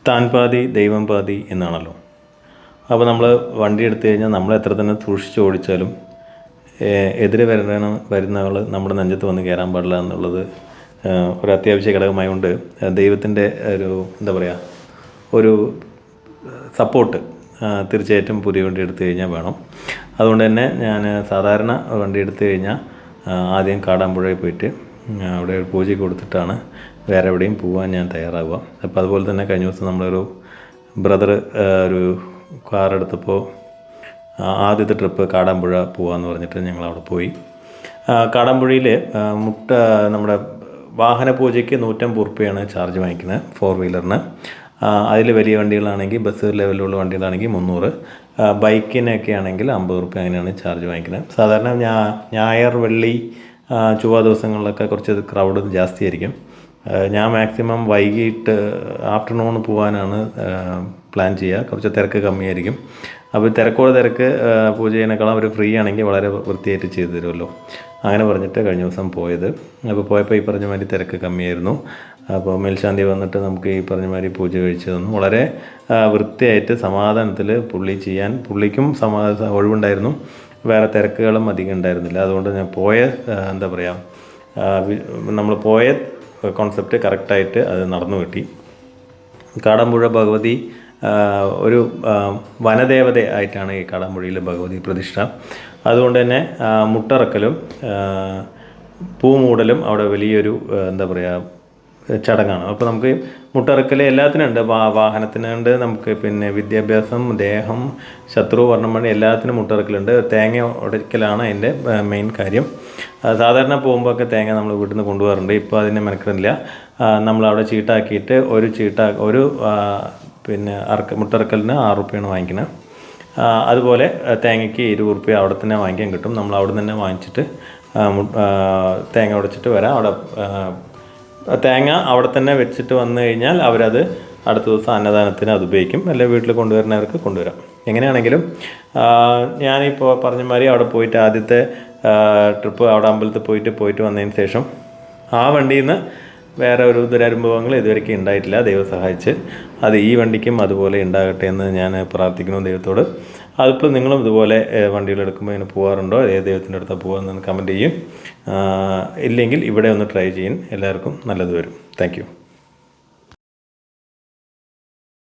താൻ പാതി ദൈവം പാതി എന്നാണല്ലോ. അപ്പോൾ നമ്മൾ വണ്ടി എടുത്തു കഴിഞ്ഞാൽ നമ്മൾ എത്ര തന്നെ സൂക്ഷിച്ച് ഓടിച്ചാലും എതിരെ വരുന്നവൾ നമ്മുടെ നെഞ്ചത്ത് വന്ന് കയറാൻ പാടില്ല എന്നുള്ളത് ഒരു അത്യാവശ്യ ഘടകമായതുകൊണ്ട് ദൈവത്തിൻ്റെ ഒരു എന്താ പറയുക ഒരു സപ്പോർട്ട് തീർച്ചയായിട്ടും പുതിയ വണ്ടി എടുത്തു കഴിഞ്ഞാൽ വേണം. അതുകൊണ്ട് തന്നെ ഞാൻ സാധാരണ വണ്ടി എടുത്തു കഴിഞ്ഞാൽ ആദ്യം കാടാമ്പുഴയിൽ പോയിട്ട് അവിടെ ഒരു പൂജയ്ക്ക് കൊടുത്തിട്ടാണ് വേറെ എവിടെയും പോകാൻ ഞാൻ തയ്യാറാവുക. അപ്പോൾ അതുപോലെ തന്നെ കഴിഞ്ഞ ദിവസം നമ്മളൊരു ബ്രദർ ഒരു കാർ എടുത്തപ്പോൾ ആദ്യത്തെ ട്രിപ്പ് കാടാമ്പുഴ പോകാമെന്ന് പറഞ്ഞിട്ട് ഞങ്ങളവിടെ പോയി. കാടാമ്പുഴയിൽ നമ്മുടെ വാഹന പൂജയ്ക്ക് 150 ഉറുപ്പികയാണ് ചാർജ് വാങ്ങിക്കുന്നത് 4 വീലറിന്. അതിൽ വലിയ വണ്ടികളാണെങ്കിൽ ബസ് ലെവലിലുള്ള വണ്ടികളാണെങ്കിൽ 300, ബൈക്കിനൊക്കെ ആണെങ്കിൽ 50 ഉറുപ്പിക അങ്ങനെയാണ് ചാർജ് വാങ്ങിക്കുന്നത്. സാധാരണ ഞായർ വെള്ളി ചൊവ്വ ദിവസങ്ങളിലൊക്കെ കുറച്ച് ക്രൗഡ് ജാസ്തിയായിരിക്കും. ഞാൻ മാക്സിമം വൈകിട്ട് ആഫ്റ്റർനൂൺ പോകാനാണ് പ്ലാൻ ചെയ്യുക. കുറച്ച് തിരക്ക് കമ്മിയായിരിക്കും. അപ്പോൾ തിരക്ക് പൂജ ചെയ്യുന്നതിനേക്കാളും അവർ ഫ്രീ ആണെങ്കിൽ വളരെ വൃത്തിയായിട്ട് ചെയ്തു തരുമല്ലോ. അങ്ങനെ പറഞ്ഞിട്ട് കഴിഞ്ഞ ദിവസം പോയത്. അപ്പോൾ പോയപ്പോൾ ഈ പറഞ്ഞ മാതിരി തിരക്ക് കമ്മിയായിരുന്നു. അപ്പോൾ മേൽശാന്തി വന്നിട്ട് നമുക്ക് ഈ പറഞ്ഞ മാതിരി പൂജ കഴിച്ചു തന്നു. വളരെ വൃത്തിയായിട്ട് സമാധാനത്തിൽ പുള്ളിക്കും ഒഴിവുണ്ടായിരുന്നു. വേറെ തിരക്കുകളും അധികം ഉണ്ടായിരുന്നില്ല. അതുകൊണ്ട് ഞാൻ എന്താ പറയുക നമ്മൾ പോയ കോൺസെപ്റ്റ് കറക്റ്റായിട്ട് അത് നടന്നു കിട്ടി. കാടാമ്പുഴ ഭഗവതി ഒരു വനദേവത ആയിട്ടാണ് ഈ കാടാമ്പുഴയിലെ ഭഗവതി പ്രതിഷ്ഠ. അതുകൊണ്ട് തന്നെ മുട്ടറക്കലും പൂമൂടലും അവിടെ വലിയൊരു എന്താ പറയുക ചടങ്ങാണ്. അപ്പോൾ നമുക്ക് മുട്ടറക്കൽ എല്ലാത്തിനുണ്ട്, വാഹനത്തിനുണ്ട്, നമുക്ക് പിന്നെ വിദ്യാഭ്യാസം, ദേഹം, ശത്രു, വർണ്ണമണി എല്ലാത്തിനും മുട്ടറക്കലുണ്ട്. തേങ്ങ ഉടയ്ക്കലാണ് അതിൻ്റെ മെയിൻ കാര്യം. സാധാരണ പോകുമ്പോഴൊക്കെ തേങ്ങ നമ്മൾ വീട്ടിൽ നിന്ന് കൊണ്ടുപോകാറുണ്ട്. ഇപ്പോൾ അതിനെ മെനക്കെടില്ല. നമ്മളവിടെ ചീട്ടാക്കിയിട്ട് ഒരു പിന്നെ മുട്ടറക്കലിന് 6 ഉറുപ്പികയാണ് വാങ്ങിക്കുന്നത്. അതുപോലെ തേങ്ങയ്ക്ക് 20 ഉറുപ്പിക അവിടെ തന്നെ വാങ്ങിക്കാൻ കിട്ടും. നമ്മൾ അവിടെ നിന്ന് തന്നെ വാങ്ങിച്ചിട്ട് തേങ്ങ ഉടച്ചിട്ട് വരാം. തേങ്ങ അവിടെ തന്നെ വെച്ചിട്ട് വന്നു കഴിഞ്ഞാൽ അവരത് അടുത്ത ദിവസം അന്നദാനത്തിന് അത് ഉപയോഗിക്കും. അല്ലെങ്കിൽ വീട്ടിൽ കൊണ്ടുവരുന്നവർക്ക് കൊണ്ടുവരാം. എങ്ങനെയാണെങ്കിലും ഞാനിപ്പോൾ പറഞ്ഞ മാതിരി അവിടെ പോയിട്ട് ആദ്യത്തെ ട്രിപ്പ് അവിടെ അമ്പലത്തിൽ പോയിട്ട് വന്നതിന് ശേഷം ആ വണ്ടിയിൽ നിന്ന് വേറെ ഒരു ദുരനുഭവങ്ങൾ ഇതുവരെയ്ക്കും ഉണ്ടായിട്ടില്ല. ദൈവം സഹായിച്ച് അത് ഈ വണ്ടിക്കും അതുപോലെ ഉണ്ടാകട്ടെ എന്ന് ഞാൻ പ്രാർത്ഥിക്കുന്നു ദൈവത്തോട്. അതിപ്പോൾ നിങ്ങളും ഇതുപോലെ വണ്ടികളെടുക്കുമ്പോൾ ഇങ്ങനെ പോകാറുണ്ടോ, ഏത് ദൈവത്തിൻ്റെ അടുത്താണ് പോകുന്നതെന്ന് കമൻറ്റ് ചെയ്യും. ഇല്ലെങ്കിൽ ഇവിടെ ഒന്ന് ട്രൈ ചെയ്യും. എല്ലാവർക്കും നല്ലത് വരും. Thank you.